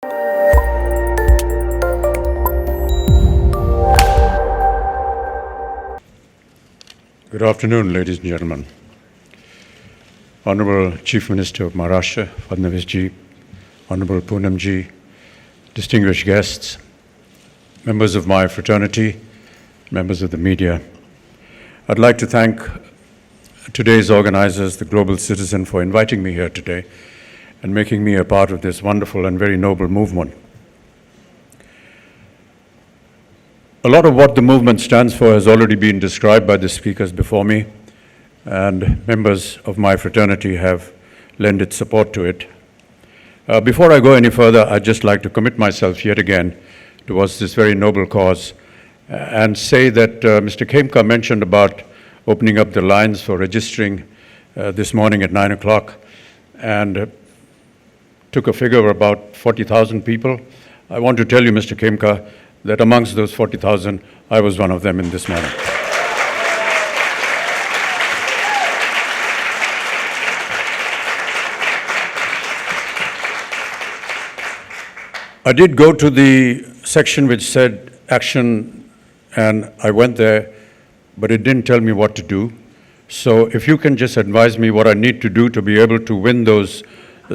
Good afternoon, ladies and gentlemen. Honorable Chief Minister of Maharashtra, Fadnavis ji, Honorable Poonam ji, distinguished guests, members of my fraternity, members of the media. I'd like to thank today's organizers, the Global Citizen, for inviting me here today and making me a part of this wonderful and very noble movement. A lot of what the movement stands for has already been described by the speakers before me, and members of my fraternity have lent its support to it. Before I go any further, I'd just like to commit myself yet again towards this very noble cause and say that Mr. Khemka mentioned about opening up the lines for registering this morning at 9 o'clock and took a figure of about 40,000 people. I want to tell you, Mr. Khemka, that amongst those 40,000, I was one of them in this morning. I did go to the section which said action, and I went there, but it didn't tell me what to do. So if you can just advise me what I need to do to be able to win those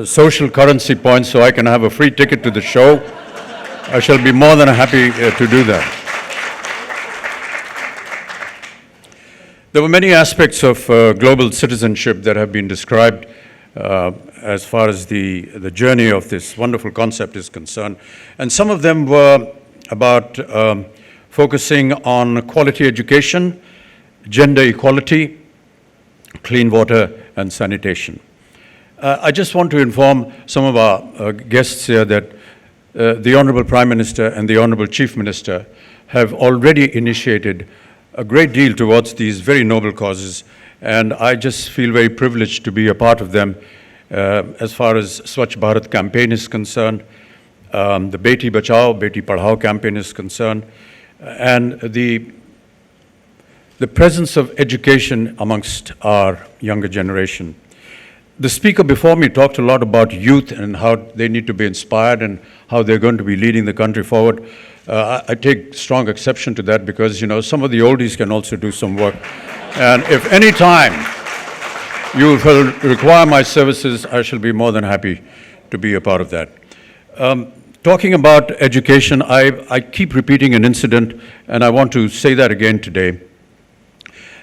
social currency points so I can have a free ticket to the show, I shall be more than happy to do that. There were many aspects of global citizenship that have been described as far as the journey of this wonderful concept is concerned. And some of them were about focusing on quality education, gender equality, clean water, and sanitation. I just want to inform some of our guests here that the Honorable Prime Minister and the Honorable Chief Minister have already initiated a great deal towards these very noble causes, and I just feel very privileged to be a part of them as far as Swachh Bharat campaign is concerned, the Beti Bachao, Beti Padhao campaign is concerned, and the presence of education amongst our younger generation. The speaker before me talked a lot about youth and how they need to be inspired and how they're going to be leading the country forward. I take strong exception to that because, you know, some of the oldies can also do some work. And if any time you will require my services, I shall be more than happy to be a part of that. Talking about education, I keep repeating an incident, and I want to say that again today.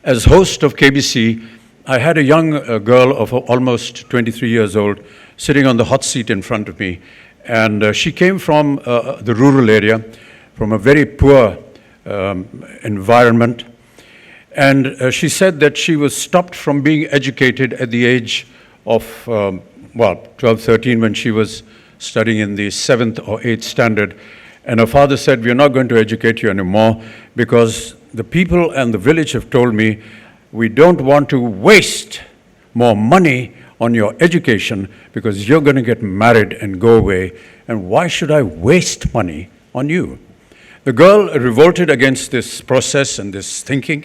As host of KBC, I had a young girl of almost 23 years old sitting on the hot seat in front of me, and she came from the rural area, from a very poor environment, and she said that she was stopped from being educated at the age of, 12, 13, when she was studying in the 7th or 8th standard, and her father said, "We're not going to educate you anymore because the people and the village have told me we don't want to waste more money on your education because you're going to get married and go away, and why should I waste money on you?" The girl revolted against this process and this thinking.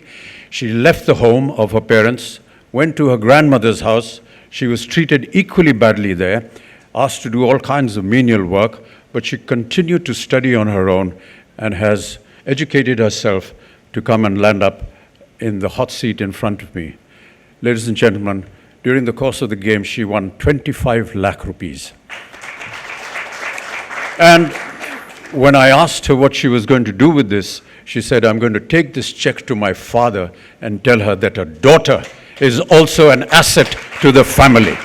She left the home of her parents, went to her grandmother's house. She was treated equally badly there, asked to do all kinds of menial work, but she continued to study on her own and has educated herself to come and land up in the hot seat in front of me. Ladies and gentlemen, during the course of the game, she won 25 lakh rupees. And when I asked her what she was going to do with this, she said, "I'm going to take this check to my father and tell her that her daughter is also an asset to the family."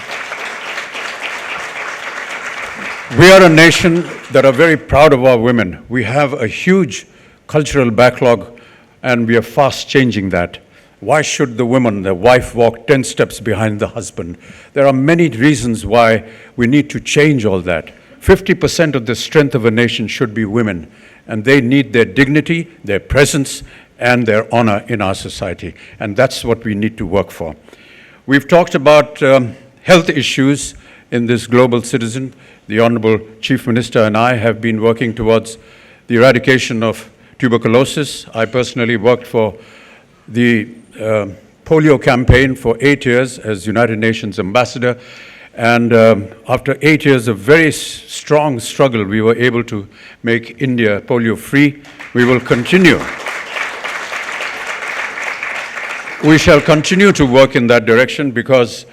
We are a nation that are very proud of our women. We have a huge cultural backlog, and we are fast changing that. Why should the woman, the wife, walk 10 steps behind the husband? There are many reasons why we need to change all that. 50% of the strength of a nation should be women, and they need their dignity, their presence, and their honor in our society, and that's what we need to work for. We've talked about health issues in this global citizen. The Honorable Chief Minister and I have been working towards the eradication of tuberculosis. I personally worked for the polio campaign for 8 years as United Nations ambassador, And after 8 years of very strong struggle, we were able to make India polio-free. We will continue. We shall continue to work in that direction because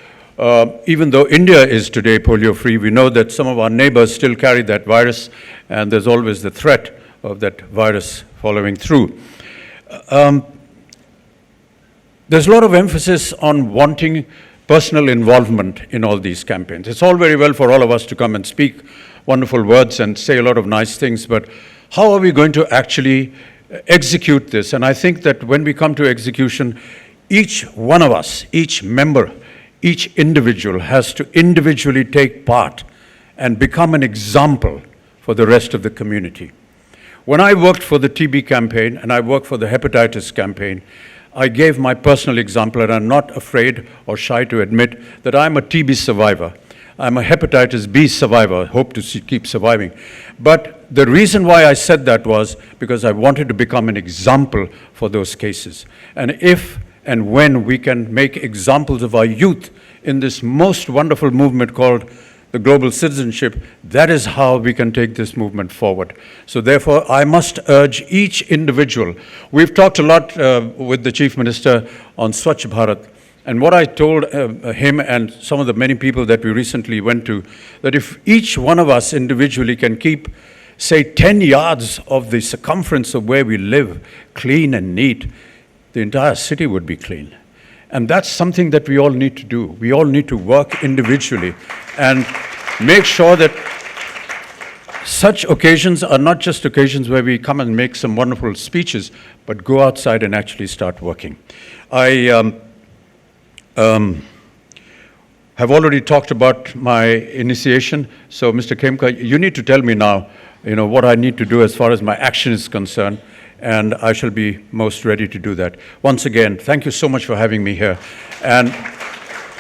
even though India is today polio-free, we know that some of our neighbors still carry that virus, and there's always the threat of that virus following through. There's a lot of emphasis on wanting personal involvement in all these campaigns. It's all very well for all of us to come and speak wonderful words and say a lot of nice things, but how are we going to actually execute this? And I think that when we come to execution, each one of us, each member, each individual has to individually take part and become an example for the rest of the community. When I worked for the TB campaign and I worked for the hepatitis campaign, I gave my personal example, and I'm not afraid or shy to admit that I'm a TB survivor. I'm a hepatitis B survivor, hope to keep surviving. But the reason why I said that was because I wanted to become an example for those cases. And if and when we can make examples of our youth in this most wonderful movement called the global citizenship, that is how we can take this movement forward. So therefore, I must urge each individual. We've talked a lot with the Chief Minister on Swachh Bharat, and what I told him and some of the many people that we recently went to, that if each one of us individually can keep, say, 10 yards of the circumference of where we live clean and neat, the entire city would be clean. And that's something that we all need to do. We all need to work individually and make sure that such occasions are not just occasions where we come and make some wonderful speeches, but go outside and actually start working. I have already talked about my initiation. So, Mr. Khemka, you need to tell me now, what I need to do as far as my action is concerned, and I shall be most ready to do that. Once again, thank you so much for having me here. And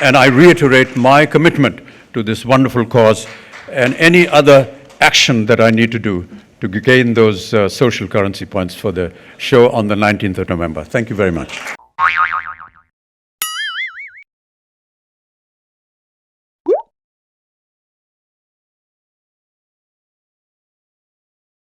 I reiterate my commitment to this wonderful cause and any other action that I need to do to gain those social currency points for the show on the 19th of November. Thank you very much.